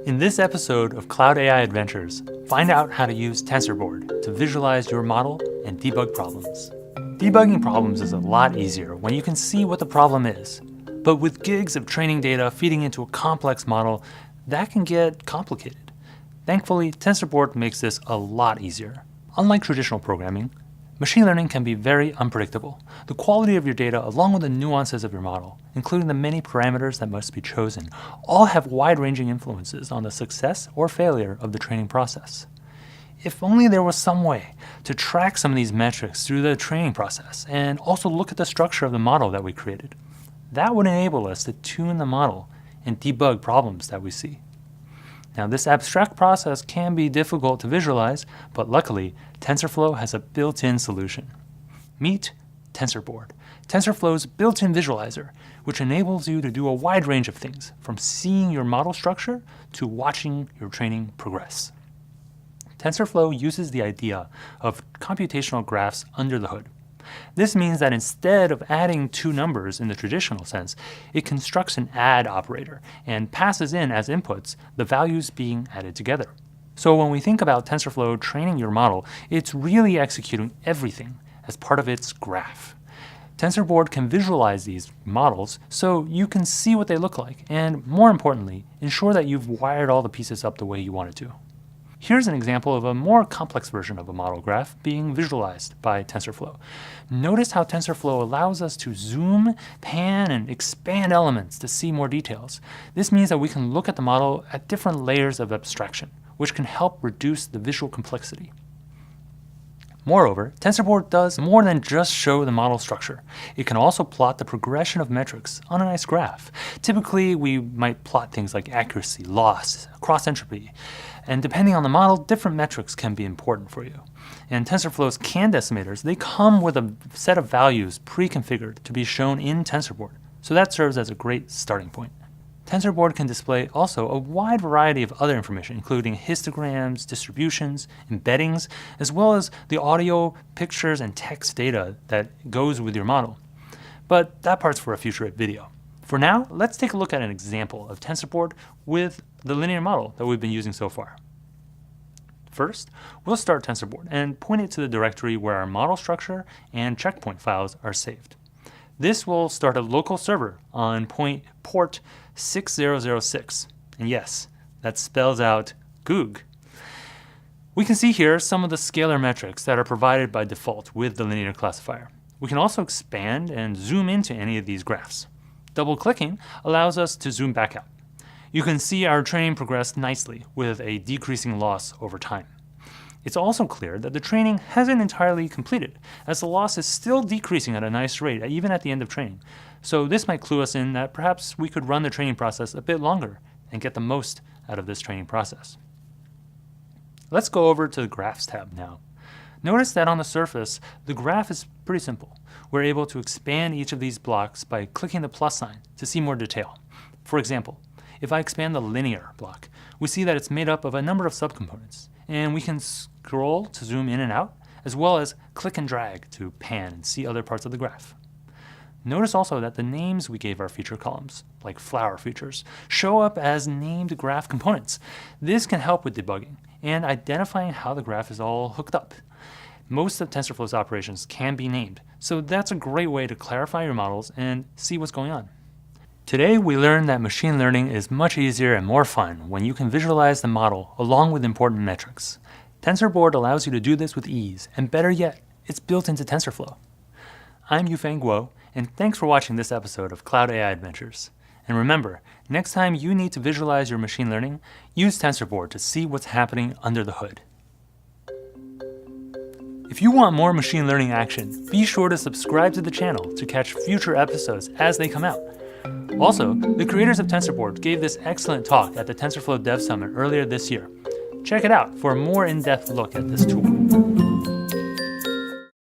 In this episode of Cloud AI Adventures, find out how to use TensorBoard to visualize your model and debug problems. Debugging problems is a lot easier when you can see what the problem is. But with gigs of training data feeding into a complex model, that can get complicated. Thankfully, TensorBoard makes this a lot easier. Unlike traditional programming, machine learning can be very unpredictable. The quality of your data, along with the nuances of your model, including the many parameters that must be chosen, all have wide-ranging influences on the success or failure of the training process. If only there was some way to track some of these metrics through the training process and also look at the structure of the model that we created. That would enable us to tune the model and debug problems that we see. Now, this abstract process can be difficult to visualize, but luckily, TensorFlow has a built-in solution. Meet TensorBoard, TensorFlow's built-in visualizer, which enables you to do a wide range of things, from seeing your model structure to watching your training progress. TensorFlow uses the idea of computational graphs under the hood. This means that instead of adding two numbers in the traditional sense, it constructs an add operator and passes in as inputs the values being added together. So when we think about TensorFlow training your model, it's really executing everything as part of its graph. TensorBoard can visualize these models so you can see what they look like and, more importantly, ensure that you've wired all the pieces up the way you want it to. Here's an example of a more complex version of a model graph being visualized by TensorFlow. Notice how TensorFlow allows us to zoom, pan, and expand elements to see more details. This means that we can look at the model at different layers of abstraction, which can help reduce the visual complexity. Moreover, TensorBoard does more than just show the model structure. It can also plot the progression of metrics on a nice graph. Typically, we might plot things like accuracy, loss, cross-entropy, and depending on the model, different metrics can be important for you. And TensorFlow's canned estimators, they come with a set of values pre-configured to be shown in TensorBoard, so that serves as a great starting point. TensorBoard can display also a wide variety of other information, including histograms, distributions, embeddings, as well as the audio, pictures, and text data that goes with your model. But that part's for a future video. For now, let's take a look at an example of TensorBoard with the linear model that we've been using so far. First, we'll start TensorBoard and point it to the directory where our model structure and checkpoint files are saved. This will start a local server on port 6006. And yes, that spells out Goog. We can see here some of the scalar metrics that are provided by default with the linear classifier. We can also expand and zoom into any of these graphs. Double-clicking allows us to zoom back out. You can see our training progress nicely with a decreasing loss over time. It's also clear that the training hasn't entirely completed, as the loss is still decreasing at a nice rate, even at the end of training. So this might clue us in that perhaps we could run the training process a bit longer and get the most out of this training process. Let's go over to the Graphs tab now. Notice that on the surface, the graph is pretty simple. We're able to expand each of these blocks by clicking the plus sign to see more detail. For example, if I expand the linear block, we see that it's made up of a number of subcomponents, and we can scroll to zoom in and out, as well as click and drag to pan and see other parts of the graph. Notice also that the names we gave our feature columns, like flower features, show up as named graph components. This can help with debugging and identifying how the graph is all hooked up. Most of TensorFlow's operations can be named, so that's a great way to clarify your models and see what's going on. Today, we learned that machine learning is much easier and more fun when you can visualize the model along with important metrics. TensorBoard allows you to do this with ease, and better yet, it's built into TensorFlow. I'm Yufeng Guo, and thanks for watching this episode of Cloud AI Adventures. And remember, next time you need to visualize your machine learning, use TensorBoard to see what's happening under the hood. If you want more machine learning action, be sure to subscribe to the channel to catch future episodes as they come out. Also, the creators of TensorBoard gave this excellent talk at the TensorFlow Dev Summit earlier this year. Check it out for a more in-depth look at this tool.